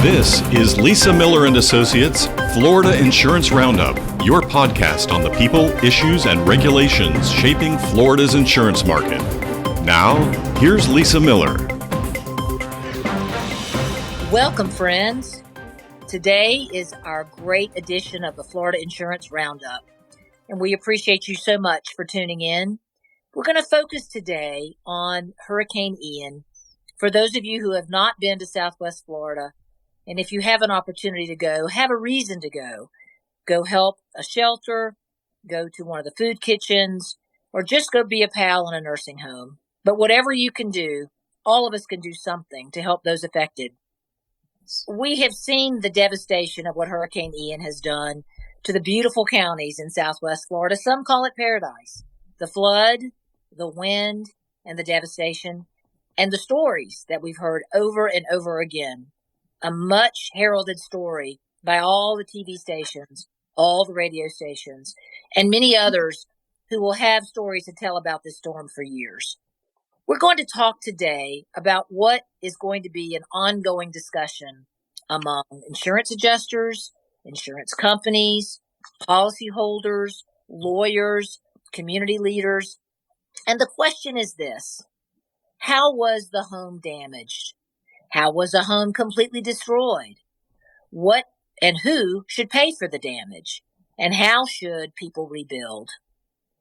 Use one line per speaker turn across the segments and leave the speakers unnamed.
This is Lisa Miller and Associates Florida Insurance Roundup, your podcast on the people, issues, and regulations shaping Florida's insurance market. Now, here's Lisa Miller.
Welcome, friends. Today is our great edition of the Florida Insurance Roundup, and we appreciate you so much for tuning in. We're going to focus today on Hurricane Ian. For those of you who have not been to Southwest Florida, and if you have an opportunity to go, have a reason to go help a shelter, go to one of the food kitchens, or just go be a pal in a nursing home. But whatever you can do, all of us can do something to help those affected. We have seen the devastation of what Hurricane Ian has done to the beautiful counties in Southwest Florida. Some call it paradise. The flood, the wind, and the devastation, and the stories that we've heard over and over again. A much heralded story by all the TV stations, all the radio stations, and many others who will have stories to tell about this storm for years. We're going to talk today about what is going to be an ongoing discussion among insurance adjusters, insurance companies, policyholders, lawyers, community leaders. And the question is this: how was the home damaged? How was a home completely destroyed? What and who should pay for the damage? And how should people rebuild?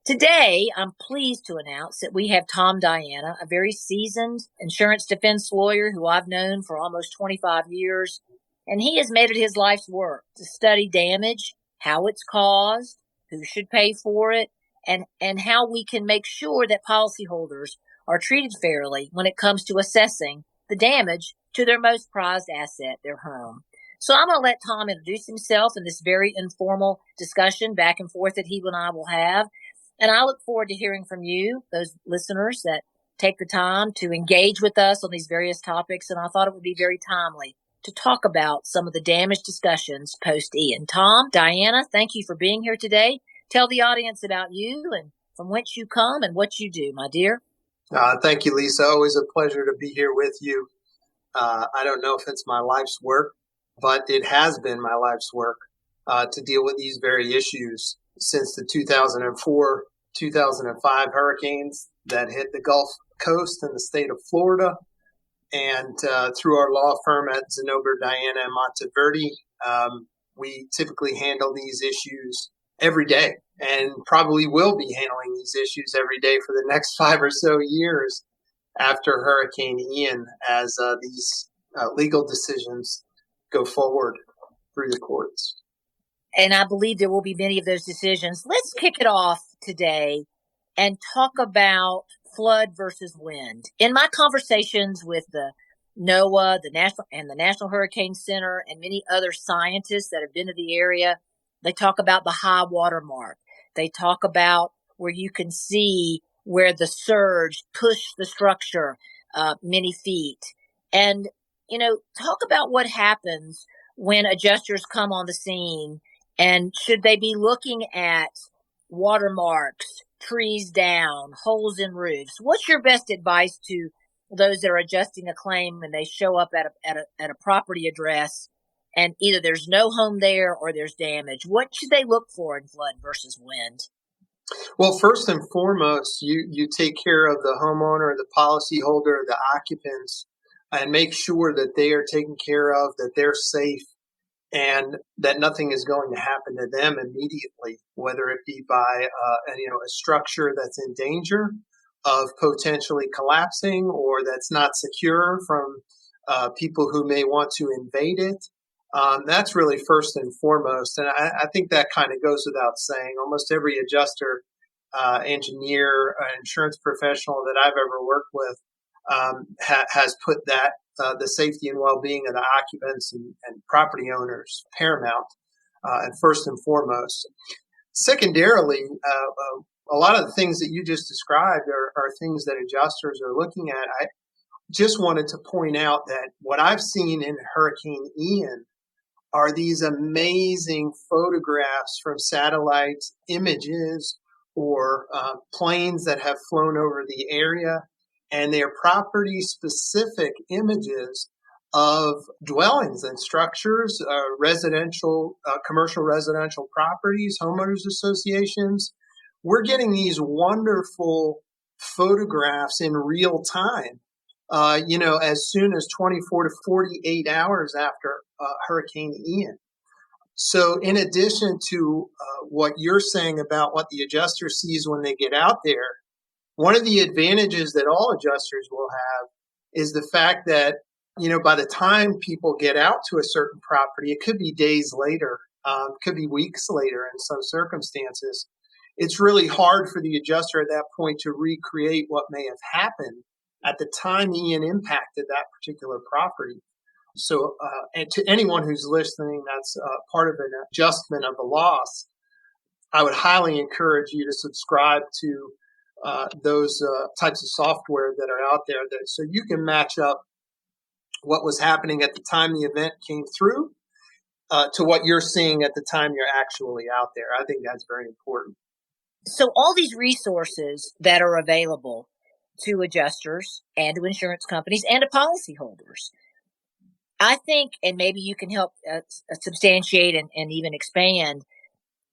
Today, I'm pleased to announce that we have Tom Diana, a very seasoned insurance defense lawyer who I've known for almost 25 years. And he has made it his life's work to study damage, how it's caused, who should pay for it, and how we can make sure that policyholders are treated fairly when it comes to assessing the damage to their most prized asset, their home. So I'm going to let Tom introduce himself in this very informal discussion back and forth that he and I will have. And I look forward to hearing from you, those listeners that take the time to engage with us on these various topics. And I thought it would be very timely to talk about some of the damage discussions post-Ian. Tom, Diana, thank you for being here today. Tell the audience about you and from whence you come and what you do, my dear.
Thank you, Lisa. Always a pleasure to be here with you. I don't know if it's my life's work, but it has been my life's work to deal with these very issues since the 2004-2005 hurricanes that hit the Gulf Coast and the state of Florida. And through our law firm at Zinnober, Diana, and Monteverde, we typically handle these issues every day and probably will be handling these issues every day for the next 5 or so years after Hurricane Ian as these legal decisions go forward through the courts.
And I believe there will be many of those decisions. Let's kick it off today and talk about flood versus wind. In my conversations with the NOAA, the National Hurricane Center, and many other scientists that have been to the area, they talk about the high water mark. They talk about where you can see where the surge pushed the structure many feet. And, talk about what happens when adjusters come on the scene, and should they be looking at watermarks, trees down, holes in roofs? What's your best advice to those that are adjusting a claim and they show up at a property address and either there's no home there or there's damage? What should they look for in flood versus wind?
Well, first and foremost, you take care of the homeowner, the policyholder, the occupants, and make sure that they are taken care of, that they're safe, and that nothing is going to happen to them immediately, whether it be by a structure that's in danger of potentially collapsing or that's not secure from people who may want to invade it. That's really first and foremost. And I think that kind of goes without saying. Almost every adjuster, engineer, insurance professional that I've ever worked with has put that, the safety and well-being of the occupants and property owners paramount and first and foremost. Secondarily, a lot of the things that you just described are things that adjusters are looking at. I just wanted to point out that what I've seen in Hurricane Ian are these amazing photographs from satellite images or planes that have flown over the area, and they're property-specific images of dwellings and structures, commercial residential properties, homeowners associations. We're getting these wonderful photographs in real time, as soon as 24 to 48 hours after Hurricane Ian. So in addition to what you're saying about what the adjuster sees when they get out there, one of the advantages that all adjusters will have is the fact that, by the time people get out to a certain property, it could be days later, could be weeks later in some circumstances. It's really hard for the adjuster at that point to recreate what may have happened at the time Ian impacted that particular property. So, and to anyone who's listening, that's part of an adjustment of the loss. I would highly encourage you to subscribe to those types of software that are out there, so you can match up what was happening at the time the event came through to what you're seeing at the time you're actually out there. I think that's very important.
So all these resources that are available to adjusters and to insurance companies and to policyholders, I think, and maybe you can help substantiate and even expand,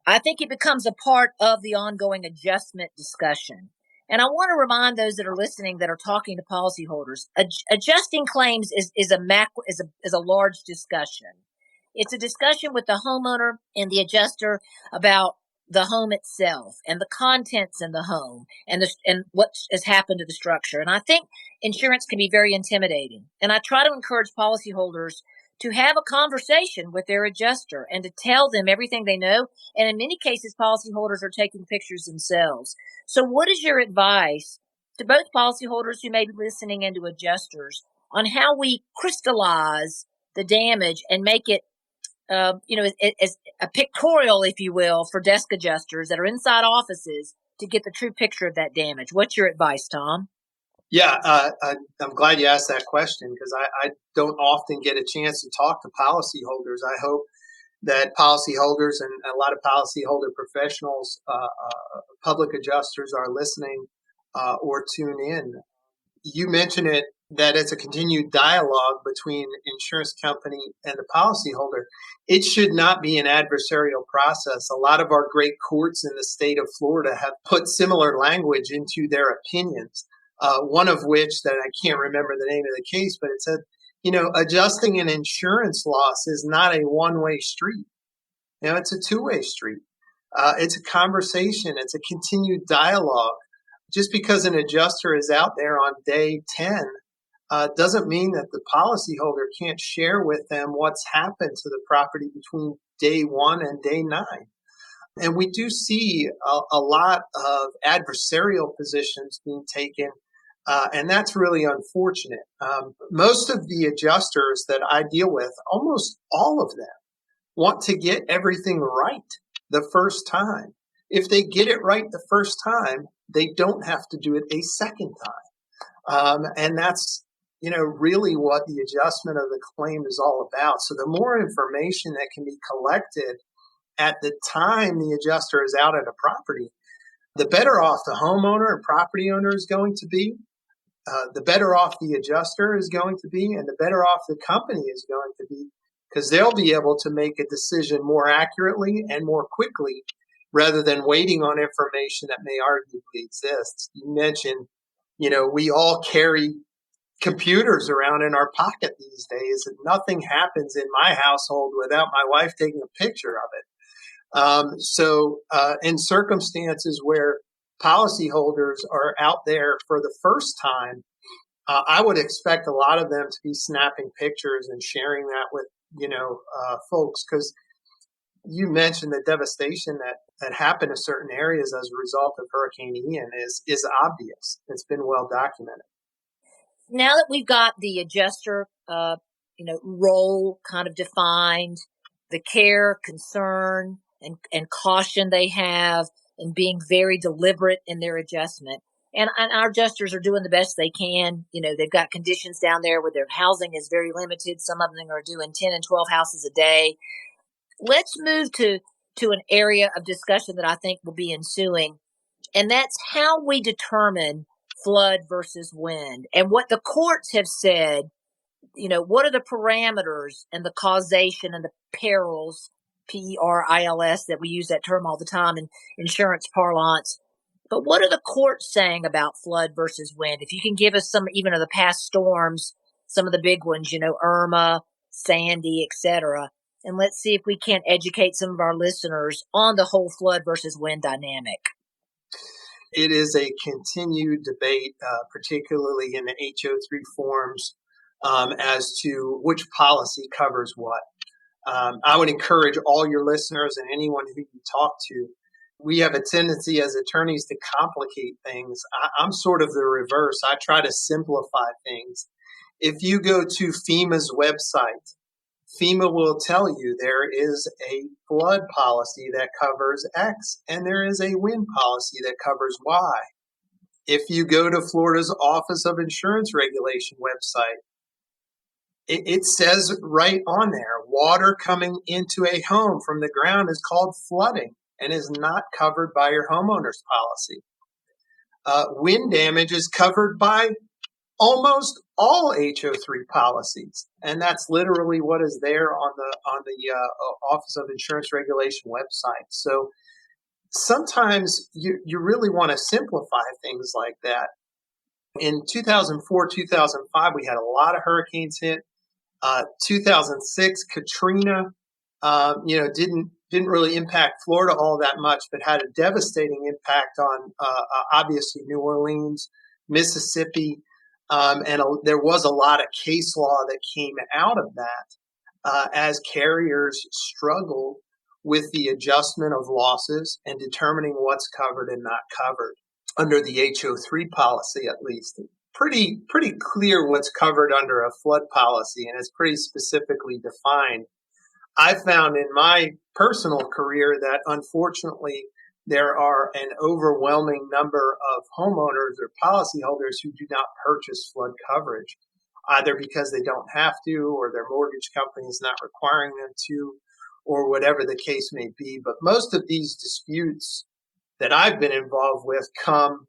I think it becomes a part of the ongoing adjustment discussion. And I want to remind those that are listening that are talking to policyholders, adjusting claims is a large discussion. It's a discussion with the homeowner and the adjuster about the home itself and the contents in the home and what has happened to the structure. And I think insurance can be very intimidating. And I try to encourage policyholders to have a conversation with their adjuster and to tell them everything they know. And in many cases, policyholders are taking pictures themselves. So what is your advice to both policyholders who may be listening and to adjusters on how we crystallize the damage and make it as a pictorial, if you will, for desk adjusters that are inside offices to get the true picture of that damage? What's your advice, Tom?
Yeah, I'm glad you asked that question, because I don't often get a chance to talk to policyholders. I hope that policyholders and a lot of policyholder professionals, public adjusters, are listening or tune in. You mentioned it, that it's a continued dialogue between insurance company and the policyholder. It should not be an adversarial process. A lot of our great courts in the state of Florida have put similar language into their opinions. One of which, that I can't remember the name of the case, but it said, adjusting an insurance loss is not a one-way street. It's a two-way street. It's a conversation. It's a continued dialogue. Just because an adjuster is out there on day 10 doesn't mean that the policyholder can't share with them what's happened to the property between day 1 and day 9. And we do see a lot of adversarial positions being taken, and that's really unfortunate. Most of the adjusters that I deal with, almost all of them, want to get everything right the first time. If they get it right the first time, they don't have to do it a second time. And that's, really what the adjustment of the claim is all about. So the more information that can be collected at the time the adjuster is out at a property, the better off the homeowner and property owner is going to be, the better off the adjuster is going to be, and the better off the company is going to be, because they'll be able to make a decision more accurately and more quickly rather than waiting on information that may arguably exist. You mentioned, we all carry computers around in our pocket these days, and nothing happens in my household without my wife taking a picture of it. So in circumstances where policyholders are out there for the first time, I would expect a lot of them to be snapping pictures and sharing that with, folks, because you mentioned the devastation that happened in certain areas as a result of Hurricane Ian is obvious. It's been well documented.
Now that we've got the adjuster, role kind of defined, the care, concern, and caution they have, and being very deliberate in their adjustment. And our adjusters are doing the best they can. They've got conditions down there where their housing is very limited. Some of them are doing 10 and 12 houses a day. Let's move to an area of discussion that I think will be ensuing, and that's how we determine flood versus wind. And what the courts have said What are the parameters and the causation and the perils, PERILS, that we use that term all the time in insurance parlance. But what are the courts saying about flood versus wind? If you can give us some even of the past storms, some of the big ones, Irma, Sandy, etc. And let's see if we can't educate some of our listeners on the whole flood versus wind dynamic.
It is a continued debate, particularly in the HO3 forms, as to which policy covers what. I would encourage all your listeners and anyone who you talk to. We have a tendency as attorneys to complicate things. I'm sort of the reverse. I try to simplify things. If you go to FEMA's website, FEMA will tell you there is a flood policy that covers X and there is a wind policy that covers Y. If you go to Florida's Office of Insurance Regulation website, it says right on there, water coming into a home from the ground is called flooding and is not covered by your homeowner's policy. Wind damage is covered by almost all HO3 policies, and that's literally what is there on the Office of Insurance Regulation website. So sometimes you really want to simplify things like that. In 2004, 2005, we had a lot of hurricanes hit. 2006, Katrina, didn't really impact Florida all that much, but had a devastating impact on obviously New Orleans, Mississippi, and there was a lot of case law that came out of that as carriers struggled with the adjustment of losses and determining what's covered and not covered under the HO3 policy, at least. Pretty clear what's covered under a flood policy, and it's pretty specifically defined. I found in my personal career that unfortunately there are an overwhelming number of homeowners or policyholders who do not purchase flood coverage, either because they don't have to or their mortgage company is not requiring them to, or whatever the case may be. But most of these disputes that I've been involved with come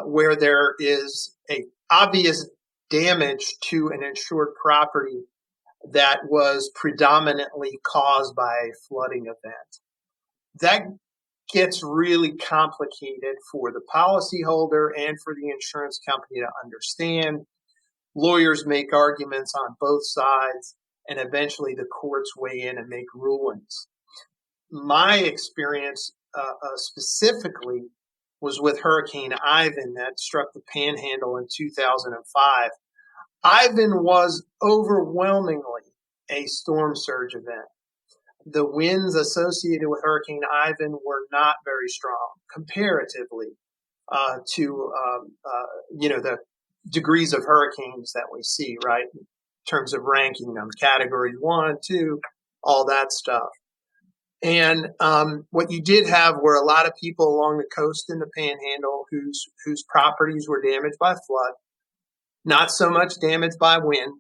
where there is a obvious damage to an insured property that was predominantly caused by a flooding event. That gets really complicated for the policyholder and for the insurance company to understand. Lawyers make arguments on both sides, and eventually the courts weigh in and make rulings. My experience specifically was with Hurricane Ivan that struck the Panhandle in 2005. Ivan was overwhelmingly a storm surge event. The winds associated with Hurricane Ivan were not very strong comparatively to the degrees of hurricanes that we see, right? In terms of ranking them, category 1, 2, all that stuff. And what you did have were a lot of people along the coast in the Panhandle whose properties were damaged by flood, not so much damaged by wind.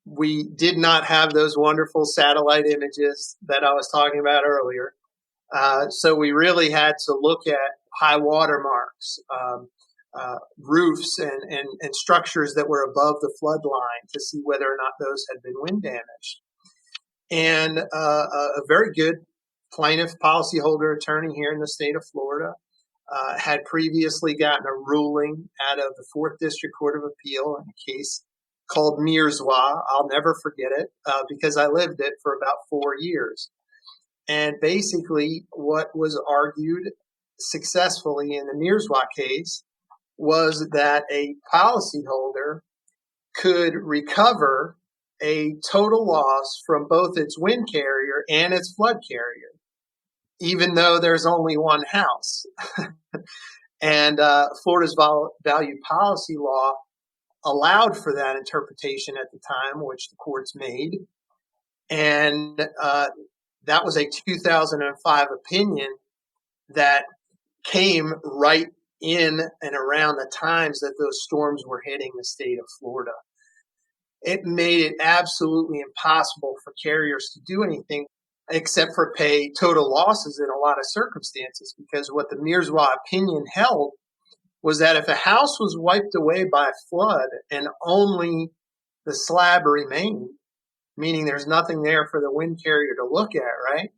We did not have those wonderful satellite images that I was talking about earlier. So we really had to look at high water marks, roofs and structures that were above the flood line to see whether or not those had been wind damaged. And a very good plaintiff policyholder attorney here in the state of Florida had previously gotten a ruling out of the 4th District Court of Appeal in a case called Mirzwa. I'll never forget it because I lived it for about 4 years. And basically what was argued successfully in the Mirzwa case was that a policyholder could recover a total loss from both its wind carrier and its flood carrier, even though there's only one house. And Florida's value policy law allowed for that interpretation at the time, which the courts made. And that was a 2005 opinion that came right in and around the times that those storms were hitting the state of Florida. It made it absolutely impossible for carriers to do anything except for pay total losses in a lot of circumstances, because what the Mirzwa opinion held was that if a house was wiped away by a flood and only the slab remained, meaning there's nothing there for the wind carrier to look at, right?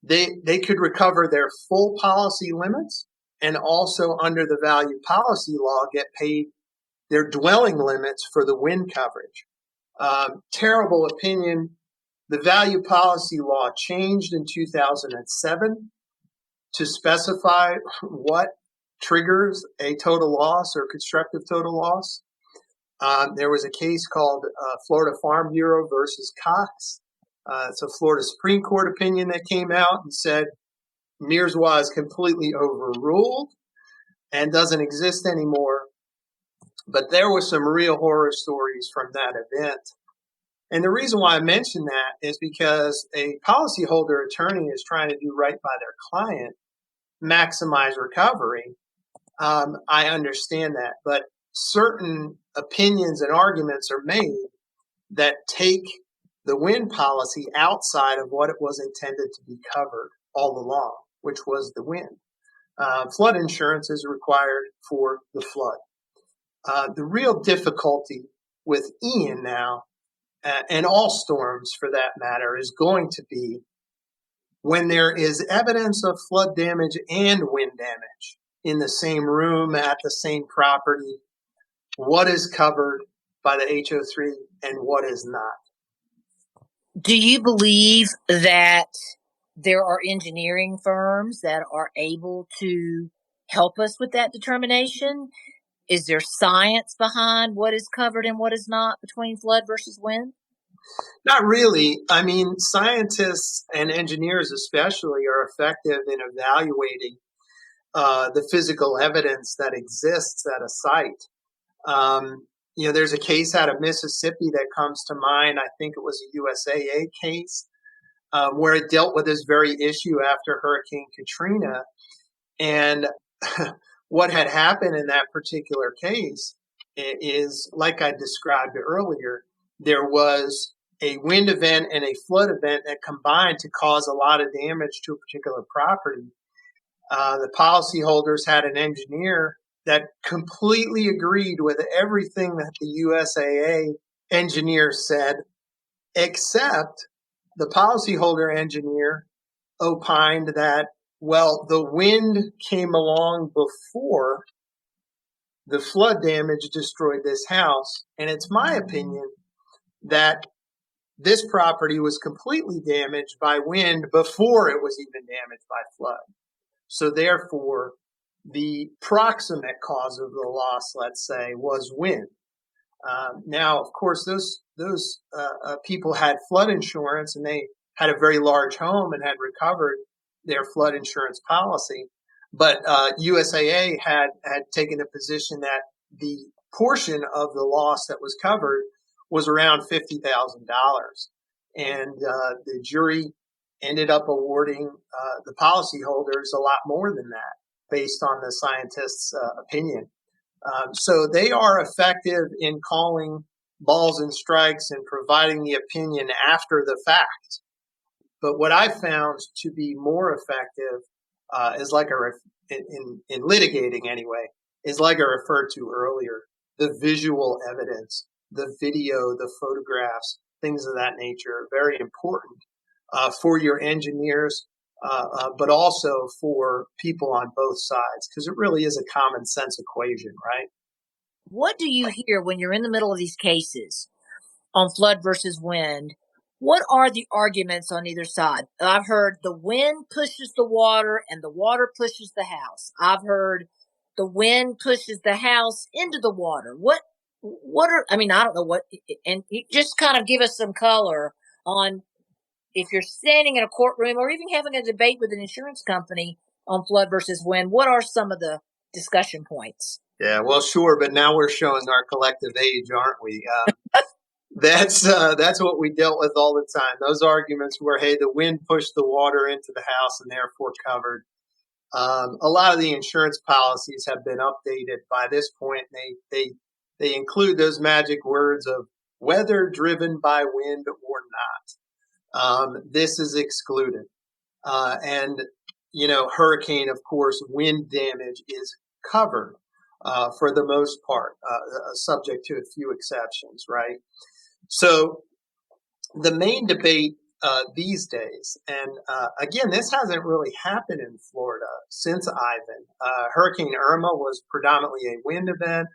They could recover their full policy limits and also under the value policy law get paid their dwelling limits for the wind coverage. Terrible opinion. The value policy law changed in 2007 to specify what triggers a total loss or constructive total loss. There was a case called Florida Farm Bureau versus Cox. It's a Florida Supreme Court opinion that came out and said Mears-Wise completely overruled and doesn't exist anymore. But there were some real horror stories from that event. And the reason why I mention that is because a policyholder attorney is trying to do right by their client, maximize recovery. I understand that, but certain opinions and arguments are made that take the wind policy outside of what it was intended to be covered all along, which was the wind. Flood insurance is required for the flood. The real difficulty with Ian now, and all storms for that matter, is going to be when there is evidence of flood damage and wind damage in the same room at the same property. What is covered by the HO3 and what is not?
Do you believe that there are engineering firms that are able to help us with that determination? Is there science behind what is covered and what is not between flood versus wind?
Not really. I mean, scientists and engineers especially are effective in evaluating the physical evidence that exists at a site. There's a case out of Mississippi that comes to mind. I think it was a USAA case where it dealt with this very issue after Hurricane Katrina. And what had happened in that particular case is, like I described earlier, there was a wind event and a flood event that combined to cause a lot of damage to a particular property. The policyholders had an engineer that completely agreed with everything that the USAA engineer said, except the policyholder engineer opined that, well, the wind came along before the flood damage destroyed this house. And it's my opinion that this property was completely damaged by wind before it was even damaged by flood. So therefore, the proximate cause of the loss, let's say, was wind. Now, of course, those people had flood insurance and they had a very large home and had recovered their flood insurance policy. But USAA had taken a position that the portion of the loss that was covered was around $50,000. And the jury ended up awarding the policyholders a lot more than that, based on the scientists' opinion. So they are effective in calling balls and strikes and providing the opinion after the fact. But what I found to be more effective is like in litigating anyway, is like I referred to earlier, the visual evidence, the video, the photographs, things of that nature are very important for your engineers, but also for people on both sides, because it really is a common sense equation, right?
What do you hear when you're in the middle of these cases on flood versus wind? What are the arguments on either side? I've heard the wind pushes the water and the water pushes the house. I've heard the wind pushes the house into the water. I don't know what, and just kind of give us some color on, if you're standing in a courtroom or even having a debate with an insurance company on flood versus wind, what are some of the discussion points?
Yeah, well, sure, but now we're showing our collective age, aren't we? That's what we dealt with all the time. Those arguments were, hey, the wind pushed the water into the house and therefore covered. A lot of the insurance policies have been updated by this point. They include those magic words of whether driven by wind or not. This is excluded. And hurricane, of course, wind damage is covered for the most part, subject to a few exceptions, right? So the main debate these days, and again, this hasn't really happened in Florida since Ivan. Hurricane Irma was predominantly a wind event.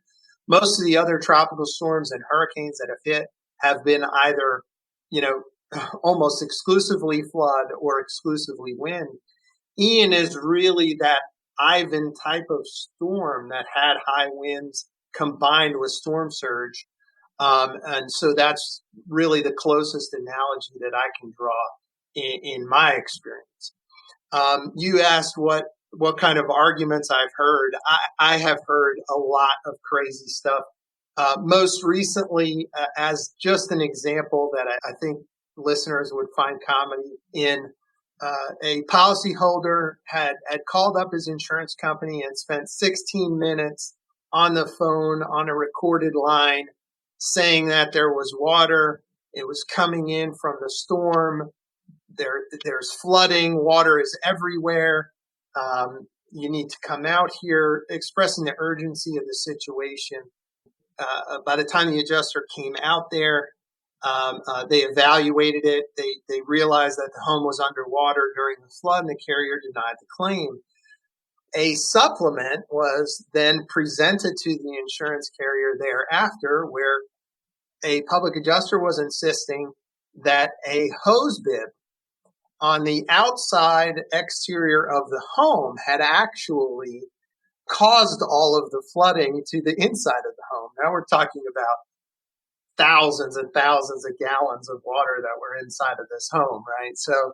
Most of the other tropical storms and hurricanes that have hit have been either, almost exclusively flood or exclusively wind. Ian is really that Ivan type of storm that had high winds combined with storm surge. And so that's really the closest analogy that I can draw in my experience. You asked what kind of arguments I've heard. I have heard a lot of crazy stuff. Most recently, as just an example that I think listeners would find comedy in, a policyholder had called up his insurance company and spent 16 minutes on the phone on a recorded line saying that there was water. It was coming in from the storm. There's flooding. Water is everywhere. You need to come out here, expressing the urgency of the situation. By the time the adjuster came out there, they evaluated it. They realized that the home was underwater during the flood, and the carrier denied the claim. A supplement was then presented to the insurance carrier thereafter, where a public adjuster was insisting that a hose bib on the outside exterior of the home had actually caused all of the flooding to the inside of the home. Now we're talking about thousands and thousands of gallons of water that were inside of this home, right? So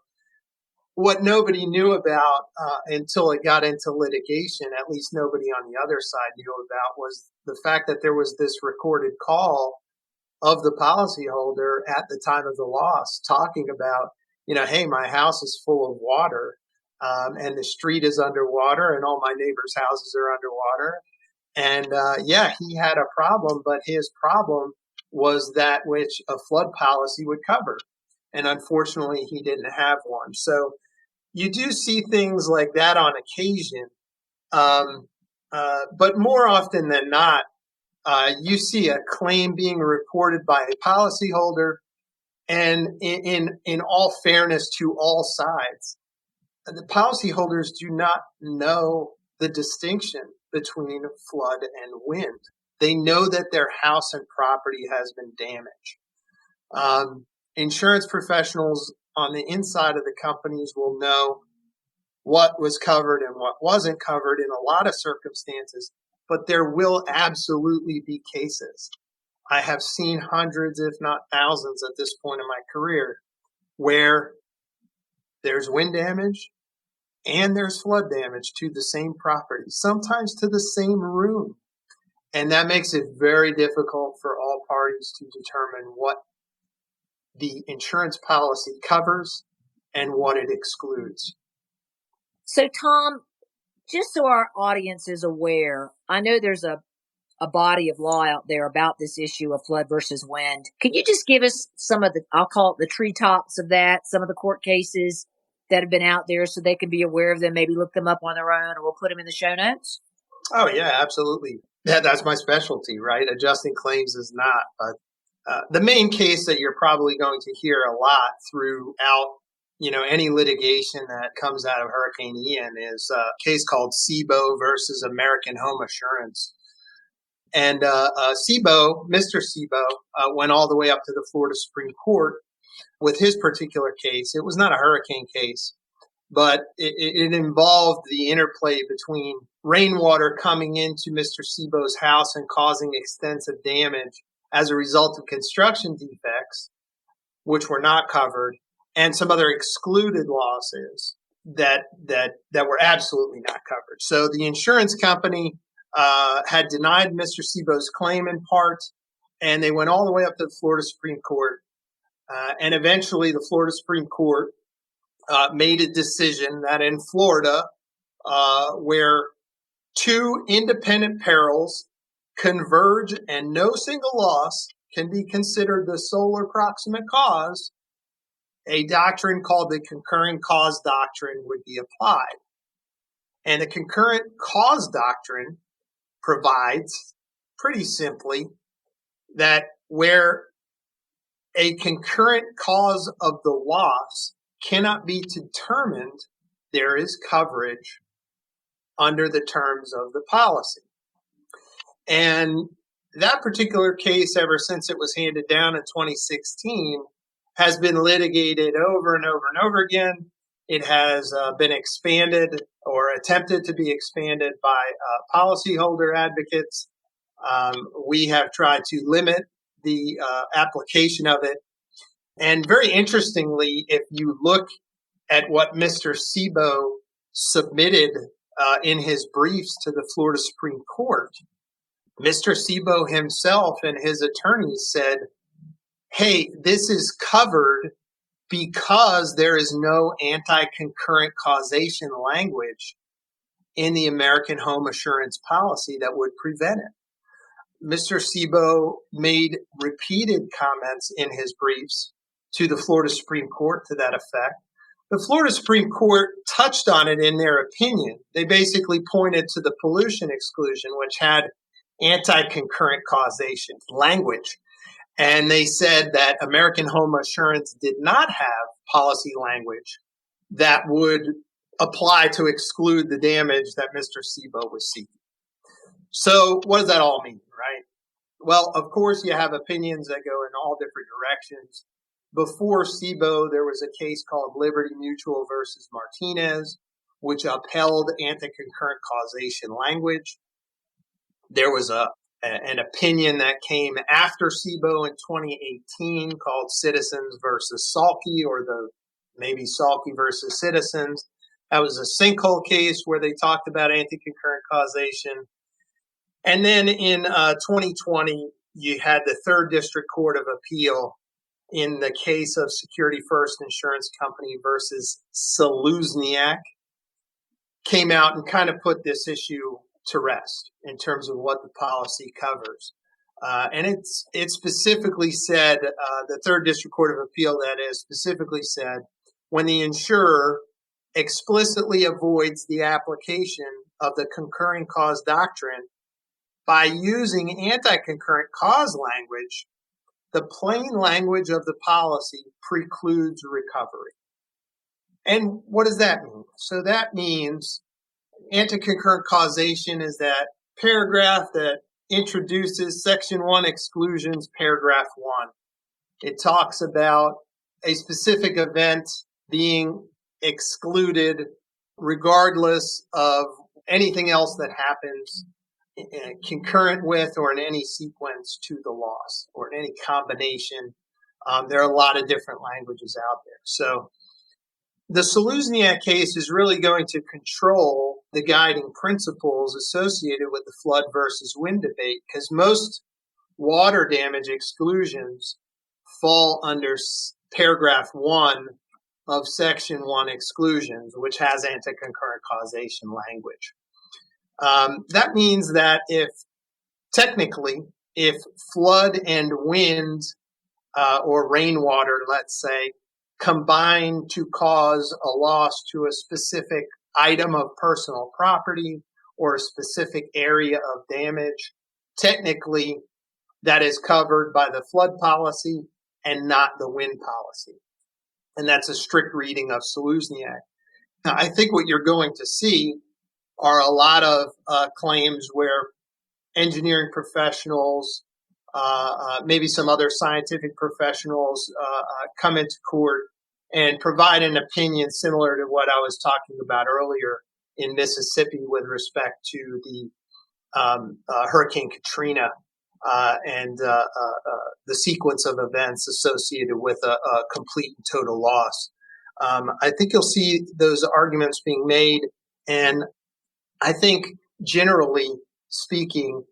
what nobody knew about until it got into litigation, at least nobody on the other side knew about, was the fact that there was this recorded call of the policyholder at the time of the loss talking about, hey, my house is full of water, and the street is underwater and all my neighbors' houses are underwater. And he had a problem, but his problem was that which a flood policy would cover. And unfortunately, he didn't have one. So you do see things like that on occasion. But more often than not, you see a claim being reported by a policyholder, and in all fairness to all sides, the policyholders do not know the distinction between flood and wind. They know that their house and property has been damaged. Insurance professionals on the inside of the companies will know what was covered and what wasn't covered in a lot of circumstances, but there will absolutely be cases. I have seen hundreds, if not thousands at this point in my career, where there's wind damage and there's flood damage to the same property, sometimes to the same room. And that makes it very difficult for all parties to determine what the insurance policy covers and what it excludes.
So, Tom, just so our audience is aware, I know there's a body of law out there about this issue of flood versus wind. Can you just give us some of the, I'll call it the treetops of that, some of the court cases that have been out there so they can be aware of them, maybe look them up on their own, or we'll put them in the show notes?
Oh, yeah, absolutely. That's my specialty, right? Adjusting claims is not. But the main case that you're probably going to hear a lot throughout any litigation that comes out of Hurricane Ian is a case called SIBO versus American Home Assurance. And Mr. SIBO, went all the way up to the Florida Supreme Court with his particular case. It was not a hurricane case, but it involved the interplay between rainwater coming into Mr. SIBO's house and causing extensive damage as a result of construction defects, which were not covered, and some other excluded losses that were absolutely not covered. So the insurance company had denied Mr. SIBO's claim in part, and they went all the way up to the Florida Supreme Court. And eventually the Florida Supreme Court made a decision that in Florida, where two independent perils converge and no single loss can be considered the sole or proximate cause, a doctrine called the concurring cause doctrine would be applied. And the concurrent cause doctrine provides pretty simply that where a concurrent cause of the loss cannot be determined, there is coverage under the terms of the policy. And that particular case, ever since it was handed down in 2016, has been litigated over and over and over again. It has been expanded or attempted to be expanded by policyholder advocates. We have tried to limit the application of it. And very interestingly, if you look at what Mr. Sebo submitted in his briefs to the Florida Supreme Court, Mr. Sebo himself and his attorneys said, hey, this is covered because there is no anti-concurrent causation language in the American home assurance policy that would prevent it. Mr. Sebo made repeated comments in his briefs to the Florida Supreme Court to that effect. The Florida Supreme Court touched on it in their opinion. They basically pointed to the pollution exclusion, which had anti-concurrent causation language. And they said that American home assurance did not have policy language that would apply to exclude the damage that Mr. Sebo was seeking. So what does that all mean, right? Well, of course, you have opinions that go in all different directions. Before Sebo, there was a case called Liberty Mutual versus Martinez, which upheld anti-concurrent causation language. There was an opinion that came after Sebo in 2018 called Citizens versus Salke, or maybe Salke versus Citizens. That was a sinkhole case where they talked about anti-concurrent causation. And then in 2020, you had the Third District Court of Appeal in the case of Security First Insurance Company versus Saluzniak, came out and kind of put this issue to rest in terms of what the policy covers. And it specifically said, the Third District Court of Appeal, that is, specifically said, when the insurer explicitly avoids the application of the concurring cause doctrine by using anti-concurrent cause language, the plain language of the policy precludes recovery. And what does that mean? So that means anti-concurrent causation is that paragraph that introduces Section 1 exclusions, paragraph 1. It talks about a specific event being excluded regardless of anything else that happens concurrent with or in any sequence to the loss or in any combination. There are a lot of different languages out there. So the Saluzniak case is really going to control the guiding principles associated with the flood versus wind debate, because most water damage exclusions fall under paragraph 1 of Section 1 exclusions, which has anti-concurrent causation language. That means that if flood and wind or rainwater, let's say, combine to cause a loss to a specific item of personal property or a specific area of damage, technically that is covered by the flood policy and not the wind policy. And that's a strict reading of Saluzniak. Now, I think what you're going to see are a lot of claims where engineering professionals, maybe some other scientific professionals come into court and provide an opinion similar to what I was talking about earlier in Mississippi with respect to the Hurricane Katrina and the sequence of events associated with a complete and total loss. I think you'll see those arguments being made, and I think generally speaking,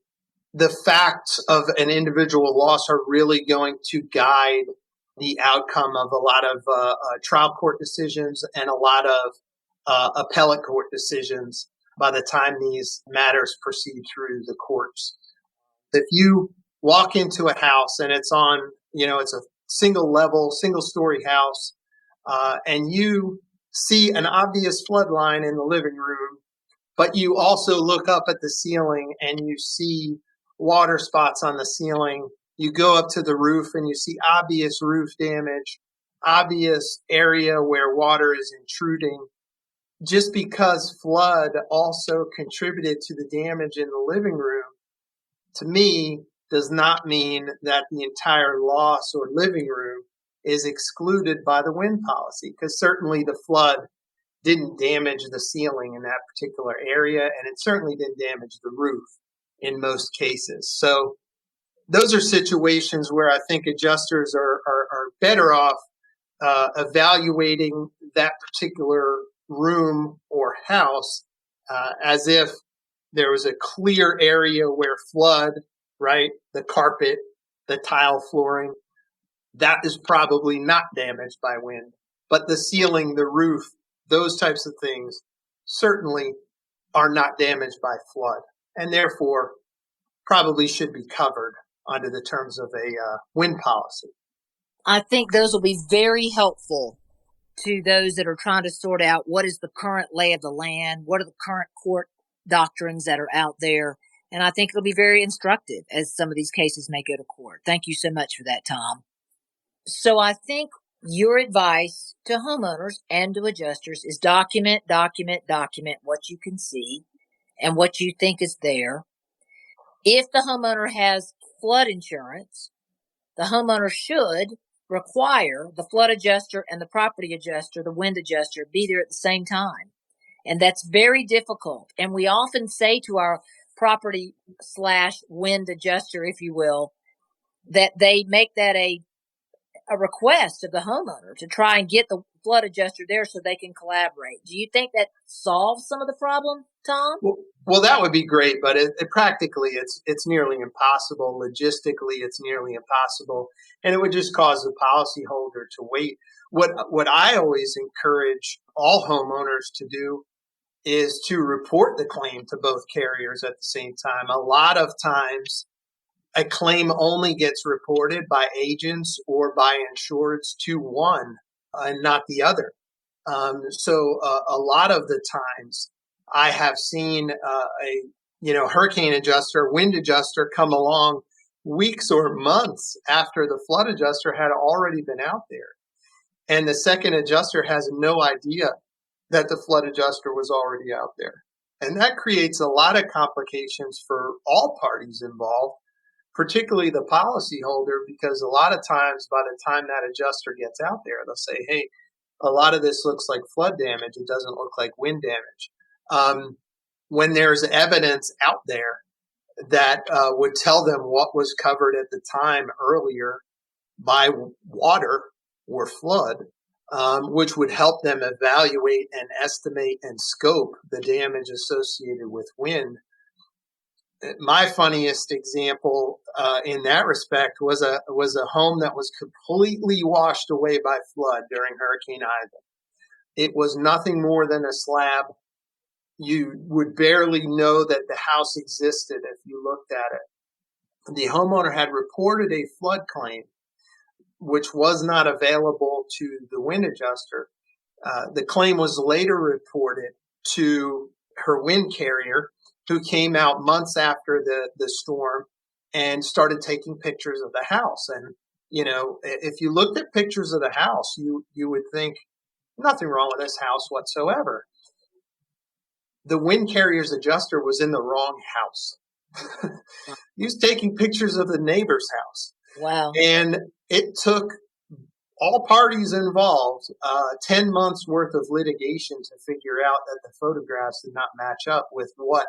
the facts of an individual loss are really going to guide the outcome of a lot of trial court decisions and a lot of appellate court decisions by the time these matters proceed through the courts. If you walk into a house and it's on, it's a single story house, and you see an obvious flood line in the living room, but you also look up at the ceiling and you see water spots on the ceiling. You go up to the roof and you see obvious roof damage, obvious area where water is intruding. Just because flood also contributed to the damage in the living room, to me, does not mean that the entire loss or living room is excluded by the wind policy, because certainly the flood didn't damage the ceiling in that particular area, and it certainly didn't damage the roof in most cases. So those are situations where I think adjusters are better off evaluating that particular room or house as if there was a clear area where flood, right, the carpet, the tile flooring, that is probably not damaged by wind. But the ceiling, the roof, those types of things certainly are not damaged by flood, and therefore probably should be covered under the terms of a wind policy.
I think those will be very helpful to those that are trying to sort out what is the current lay of the land, what are the current court doctrines that are out there. And I think it'll be very instructive as some of these cases may go to court. Thank you so much for that, Tom. So I think your advice to homeowners and to adjusters is document what you can see and what you think is there. If the homeowner has flood insurance, the homeowner should require the flood adjuster and the property adjuster, the wind adjuster, be there at the same time. And that's very difficult. And we often say to our property / wind adjuster, if you will, that they make that a request of the homeowner to try and get the flood adjuster there so they can collaborate. Do you think that solves some of the problem, Tom?
Well, that would be great, but practically it's nearly impossible. Logistically, it's nearly impossible, and it would just cause the policyholder to wait. What I always encourage all homeowners to do is to report the claim to both carriers at the same time. A lot of times, a claim only gets reported by agents or by insureds to one and not the other. So a lot of the times I have seen a hurricane adjuster, wind adjuster come along weeks or months after the flood adjuster had already been out there. And the second adjuster has no idea that the flood adjuster was already out there. And that creates a lot of complications for all parties involved, particularly the policyholder, because a lot of times by the time that adjuster gets out there, they'll say, hey, a lot of this looks like flood damage. It doesn't look like wind damage. When there's evidence out there that would tell them what was covered at the time earlier by water or flood, which would help them evaluate and estimate and scope the damage associated with wind. My funniest example in that respect was a home that was completely washed away by flood during Hurricane Ivan. It was nothing more than a slab. You would barely know that the house existed if you looked at it. The homeowner had reported a flood claim, which was not available to the wind adjuster. The claim was later reported to her wind carrier, who came out months after the storm and started taking pictures of the house. And, if you looked at pictures of the house, you would think nothing wrong with this house whatsoever. The wind carrier's adjuster was in the wrong house. He was taking pictures of the neighbor's house.
Wow.
And it took all parties involved 10 months worth of litigation to figure out that the photographs did not match up with what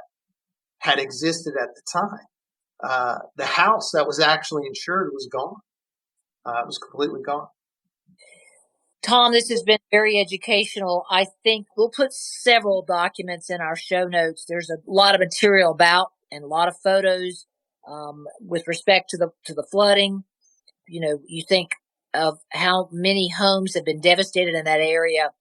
had existed at the time. The house that was actually insured was gone. It was completely gone.
Tom, this has been very educational. I think we'll put several documents in our show notes. There's a lot of material about and a lot of photos with respect to the flooding. You think of how many homes have been devastated in that area.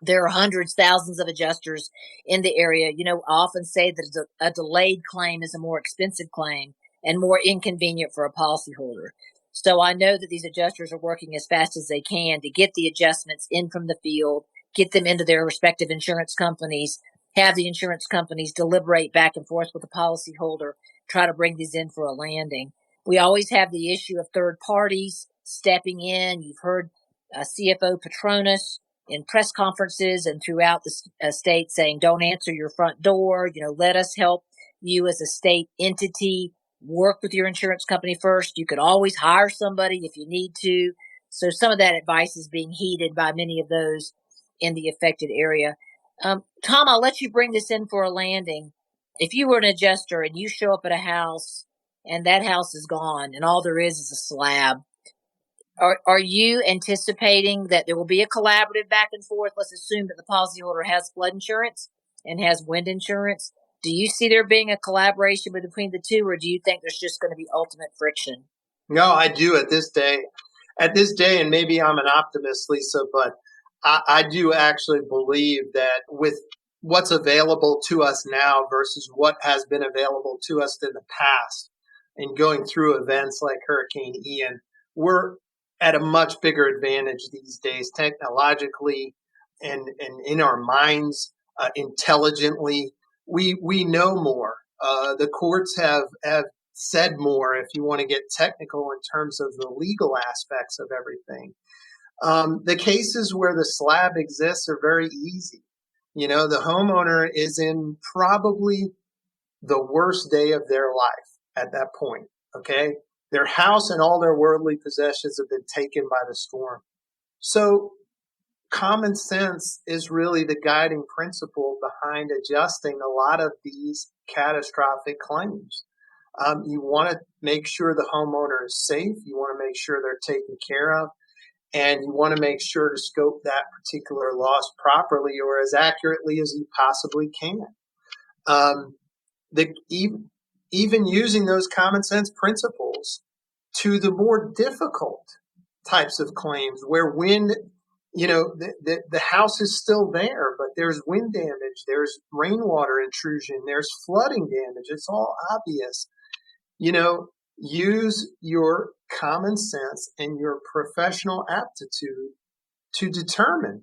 There are hundreds, thousands of adjusters in the area. I often say that a delayed claim is a more expensive claim and more inconvenient for a policyholder. So I know that these adjusters are working as fast as they can to get the adjustments in from the field, get them into their respective insurance companies, have the insurance companies deliberate back and forth with the policyholder, try to bring these in for a landing. We always have the issue of third parties stepping in. You've heard CFO Petronas in press conferences and throughout the state saying, don't answer your front door. Let us help you as a state entity. Work with your insurance company first. You could always hire somebody if you need to. So some of that advice is being heeded by many of those in the affected area. Tom, I'll let you bring this in for a landing. If you were an adjuster and you show up at a house and that house is gone and all there is a slab, are you anticipating that there will be a collaborative back and forth? Let's assume that the policyholder has flood insurance and has wind insurance. Do you see there being a collaboration between the two, or do you think there's just going to be ultimate friction?
No, I do at this day. At this day, and maybe I'm an optimist, Lisa, but I do actually believe that with what's available to us now versus what has been available to us in the past, and going through events like Hurricane Ian, we're at a much bigger advantage these days, technologically and in our minds, intelligently. We know more. The courts have said more, if you want to get technical in terms of the legal aspects of everything. The cases where the slab exists are very easy. The homeowner is in probably the worst day of their life at that point, okay? Their house and all their worldly possessions have been taken by the storm. So common sense is really the guiding principle behind adjusting a lot of these catastrophic claims. You want to make sure the homeowner is safe. You want to make sure they're taken care of. And you want to make sure to scope that particular loss properly or as accurately as you possibly can. Even using those common sense principles to the more difficult types of claims where wind, the house is still there, but there's wind damage, there's rainwater intrusion, there's flooding damage. It's all obvious. Use your common sense and your professional aptitude to determine,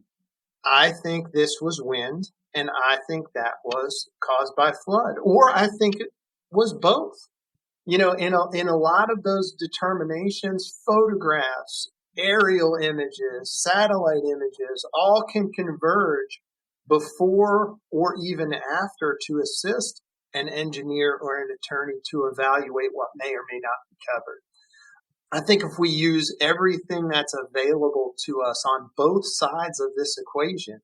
I think this was wind and I think that was caused by flood, or I think it was both. In a lot of those determinations, photographs, aerial images, satellite images, all can converge before or even after to assist an engineer or an attorney to evaluate what may or may not be covered. I think if we use everything that's available to us on both sides of this equation,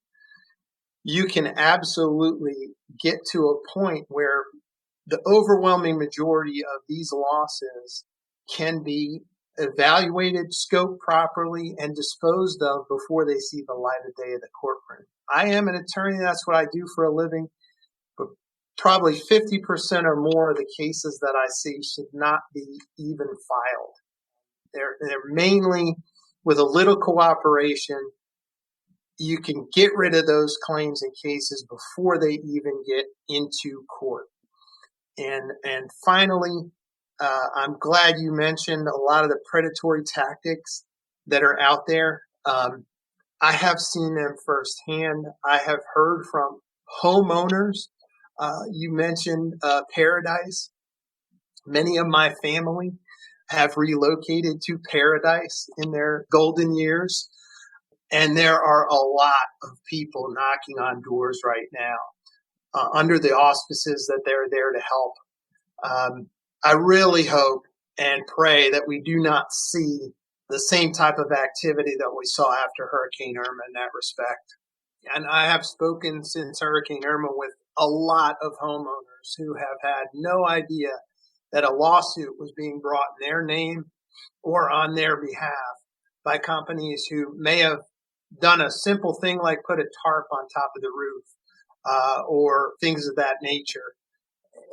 you can absolutely get to a point where the overwhelming majority of these losses can be evaluated, scoped properly, and disposed of before they see the light of day of the courtroom. I am an attorney. That's what I do for a living. But probably 50% or more of the cases that I see should not be even filed. They're mainly, with a little cooperation, you can get rid of those claims and cases before they even get into court. And finally, I'm glad you mentioned a lot of the predatory tactics that are out there. I have seen them firsthand. I have heard from homeowners. You mentioned Paradise. Many of my family have relocated to Paradise in their golden years. And there are a lot of people knocking on doors right now under the auspices that they're there to help. I really hope and pray that we do not see the same type of activity that we saw after Hurricane Irma in that respect. And I have spoken since Hurricane Irma with a lot of homeowners who have had no idea that a lawsuit was being brought in their name or on their behalf by companies who may have done a simple thing like put a tarp on top of the roof or things of that nature.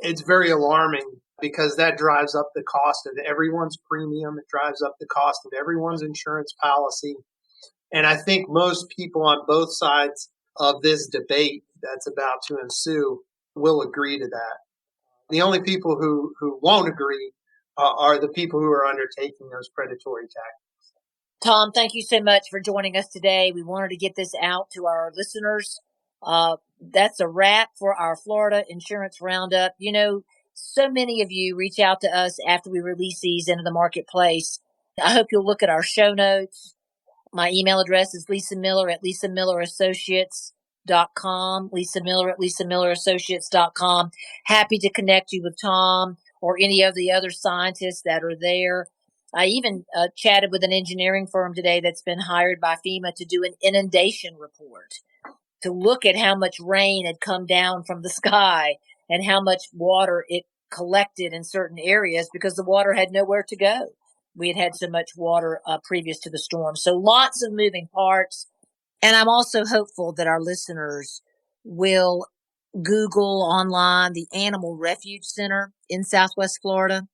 It's very alarming because that drives up the cost of everyone's premium. It drives up the cost of everyone's insurance policy. And I think most people on both sides of this debate that's about to ensue will agree to that. The only people who won't agree are the people who are undertaking those predatory tactics.
Tom, thank you so much for joining us today. We wanted to get this out to our listeners. that's a wrap for our Florida Insurance Roundup. You know, so many of you reach out to us after we release these into the marketplace. I hope you'll look at our show notes. My email address is Lisa Miller at lisamillerassociates.com, Lisa Miller at lisamillerassociates.com. Happy to connect you with Tom or any of the other scientists that are there. I even chatted with an engineering firm today that's been hired by FEMA to do an inundation report, to look at how much rain had come down from the sky and how much water it collected in certain areas because the water had nowhere to go. We had so much water previous to the storm. So lots of moving parts. And I'm also hopeful that our listeners will Google online the Animal Refuge Center in Southwest Florida.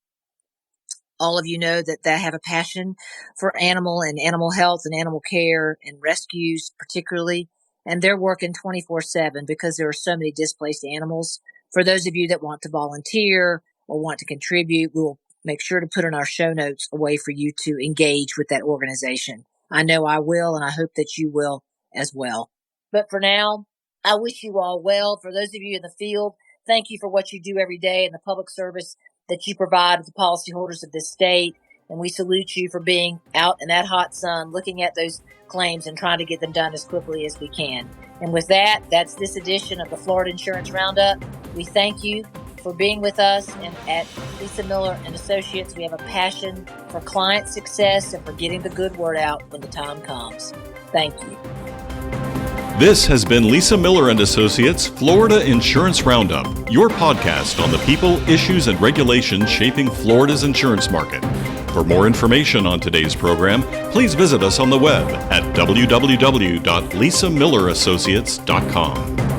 All of you know that they have a passion for animal and animal health and animal care and rescues particularly. And they're working 24/7 because there are so many displaced animals. For those of you that want to volunteer or want to contribute, we'll make sure to put in our show notes a way for you to engage with that organization. I know I will, and I hope that you will as well. But for now, I wish you all well. For those of you in the field, thank you for what you do every day and the public service that you provide with the policyholders of this state. And we salute you for being out in that hot sun, looking at those claims and trying to get them done as quickly as we can. And with that, that's this edition of the Florida Insurance Roundup. We thank you for being with us. And at Lisa Miller and Associates, we have a passion for client success and for getting the good word out when the time comes. Thank you.
This has been Lisa Miller and Associates Florida Insurance Roundup, your podcast on the people, issues, and regulations shaping Florida's insurance market. For more information on today's program, please visit us on the web at www.lisamillerassociates.com.